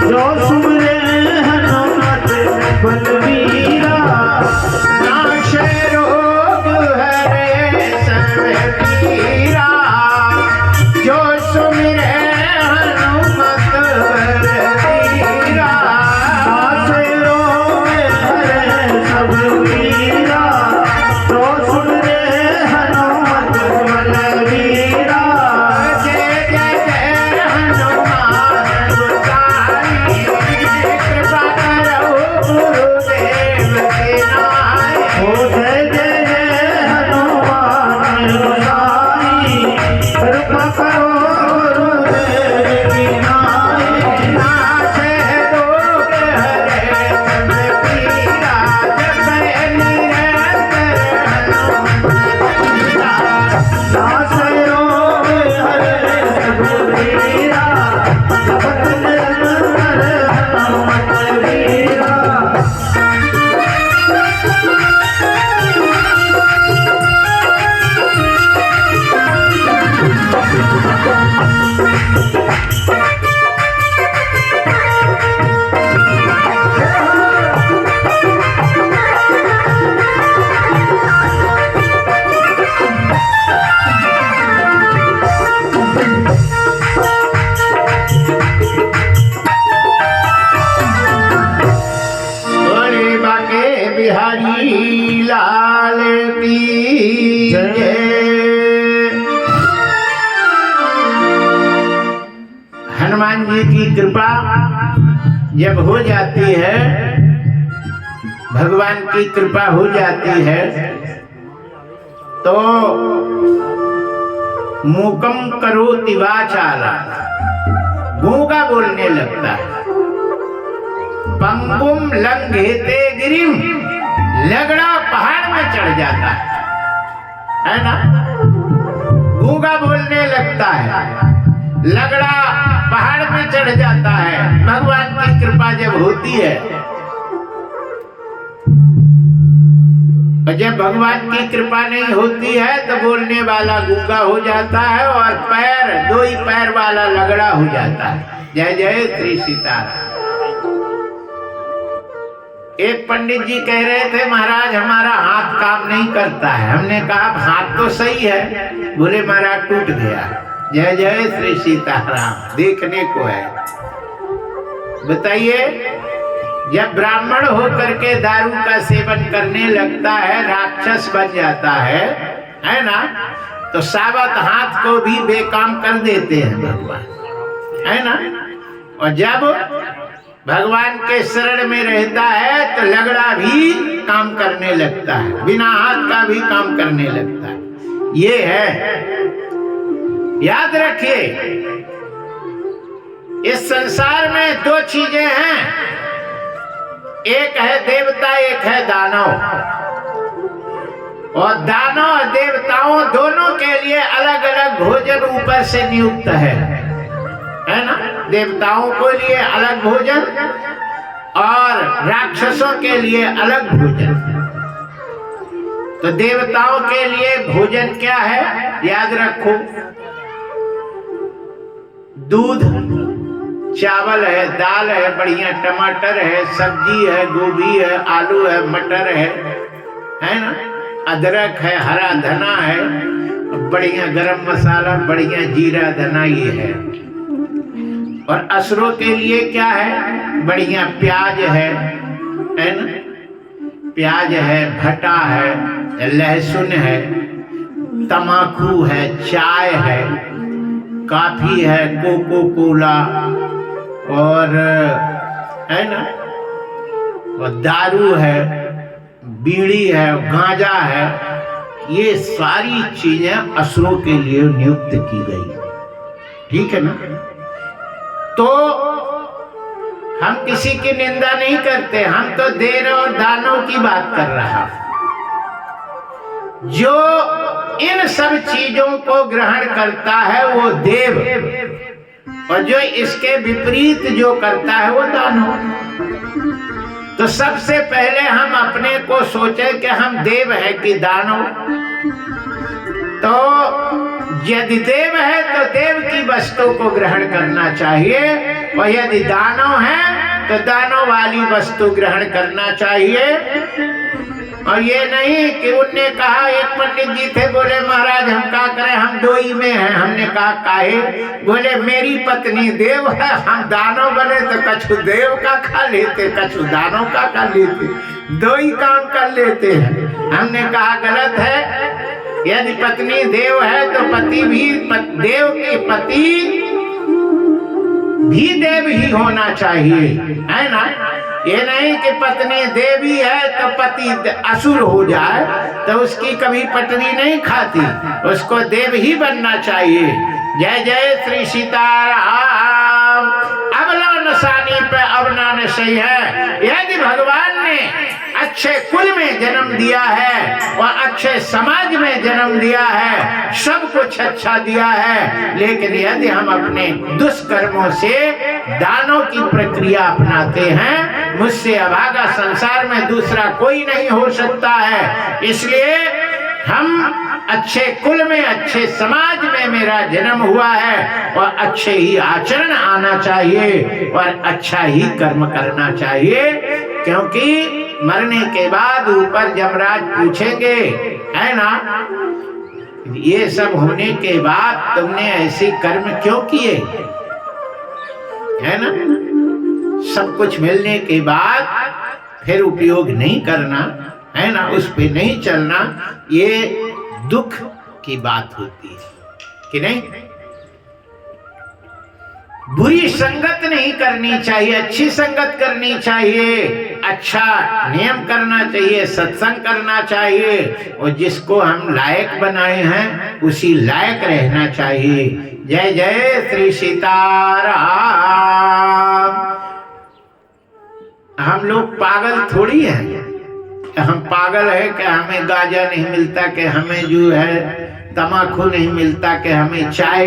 जो सुमरे हनुमत बलवीरा, नाशे रोग हरे सब पीरा। जो सुमरे हनुमत बलवीरा, नाशे रोग हरे सब पीरा। जो सुमरे हनुमत बलवीरा, जय जय जय हनुमान गोसाई। कृपा करो गुरुदेव के नाई। ओ जय जय जय हनुमान गोसाई। कृपा करो गुरुदेव के नाई। नाशे रोग हरे सब पीरा, जपै निरंतर हनुमत बीरा। नाशे रोग हरे सब पीरा, जपत निरंतर हनुमत बीरा। बोले बाके बिहारी लाल की जय। हनुमान जी की कृपा जब हो जाती है, भगवान की कृपा हो जाती है, तो मूकम करोति वाचाला, गूंगा बोलने लगता है। पंगुम लंघेते गिरिम, लगड़ा पहाड़ में चढ़ जाता है ना। गूंगा बोलने लगता है, लगड़ा पहाड़ में चढ़ जाता है। भगवान की कृपा जब होती है, और जब भगवान की कृपा नहीं होती है तो बोलने वाला गूंगा हो जाता है और पैर, दो ही पैर वाला लगड़ा हो जाता है। जय जय श्री सीताराम। एक पंडित जी कह रहे थे, महाराज हमारा हाथ काम नहीं करता है। हमने कहा हाथ तो सही है। बोले महाराज टूट गया। जय जय श्री सीताराम। देखने को है। बताइए, जब ब्राह्मण होकर के दारू का सेवन करने लगता है, राक्षस बन जाता है ना, तो सावत हाथ को भी बेकाम कर देते हैं भगवान, है ना। और जब भगवान के शरण में रहता है तो लगड़ा भी काम करने लगता है, बिना हाथ का भी काम करने लगता है। ये है, याद रखिए, इस संसार में दो चीजें हैं, एक है देवता, एक है दानव। और दानव और देवताओं दोनों के लिए अलग अलग भोजन ऊपर से नियुक्त है ना। देवताओं के लिए अलग भोजन और राक्षसों के लिए अलग भोजन। तो देवताओं के लिए भोजन क्या है, याद रखो, दूध, चावल है, दाल है, बढ़िया टमाटर है, सब्जी है, गोभी है, आलू है, मटर है ना, अदरक है, हरा धना है, बढ़िया गरम मसाला, बढ़िया जीरा धना, ये है। और असुरों के लिए क्या है, बढ़िया प्याज है ना, प्याज है, भटा है, लहसुन है, तमाकू है, चाय है, कॉफी है, कोको कोला, और है ना, और दारू है, बीड़ी है, गांजा है। ये सारी चीजें असुरों के लिए नियुक्त की गई, ठीक है ना। तो हम किसी की निंदा नहीं करते, हम तो देव और दानव की बात कर रहा हूं। जो इन सब चीजों को ग्रहण करता है वो देव, और जो इसके विपरीत जो करता है वो दानव। तो सबसे पहले हम अपने को सोचे कि हम देव हैं कि दानव। तो यदि देव है तो देव की वस्तु को ग्रहण करना चाहिए, और यदि दानव है तो दानव वाली वस्तु ग्रहण करना चाहिए। और ये नहीं कि उनने कहा, एक पंडित जी थे, बोले महाराज हम क्या करें, हम दो ही में हैं। हमने कहा काहे? बोले मेरी पत्नी देव है, हम दानव बने तो कछु देव का खा लेते, कछु दानव का खा लेते, दो ही काम कर लेते हैं। हमने कहा गलत है। यदि पत्नी देव है तो पति भी देव के पति भी देव ही होना चाहिए, है ना। ये नहीं कि पत्नी देवी है तो पति असुर हो जाए, तो उसकी कभी पटरी नहीं खाती, उसको देव ही बनना चाहिए। जय जय श्री सीताराम। अबला नसानी पे अबना नशई है। यदि भगवान ने अच्छे कुल में जन्म दिया है और अच्छे समाज में जन्म दिया है, सब कुछ अच्छा दिया है, लेकिन यदि हम अपने दुष्कर्मों से दानों की प्रक्रिया अपनाते हैं, मुझसे अभागा संसार में दूसरा कोई नहीं हो सकता है। इसलिए हम अच्छे कुल में, अच्छे समाज में मेरा जन्म हुआ है, और अच्छे ही आचरण आना चाहिए और अच्छा ही कर्म करना चाहिए, क्योंकि मरने के बाद ऊपर यमराज पूछेंगे, है ना, ये सब होने के बाद तुमने ऐसे कर्म क्यों किए, है ना। सब कुछ मिलने के बाद फिर उपयोग नहीं करना, है ना, उस पे नहीं चलना, ये दुख की बात होती है कि नहीं। बुरी संगत नहीं करनी चाहिए, अच्छी संगत करनी चाहिए, अच्छा नियम करना चाहिए, सत्संग करना चाहिए, और जिसको हम लायक बनाए हैं उसी लायक रहना चाहिए। जय जय श्री सीताराम। हम लोग पागल थोड़ी हैं। हम पागल है कि हमें गांजा नहीं मिलता, कि हमें जो है तमाकू नहीं मिलता, कि हमें चाय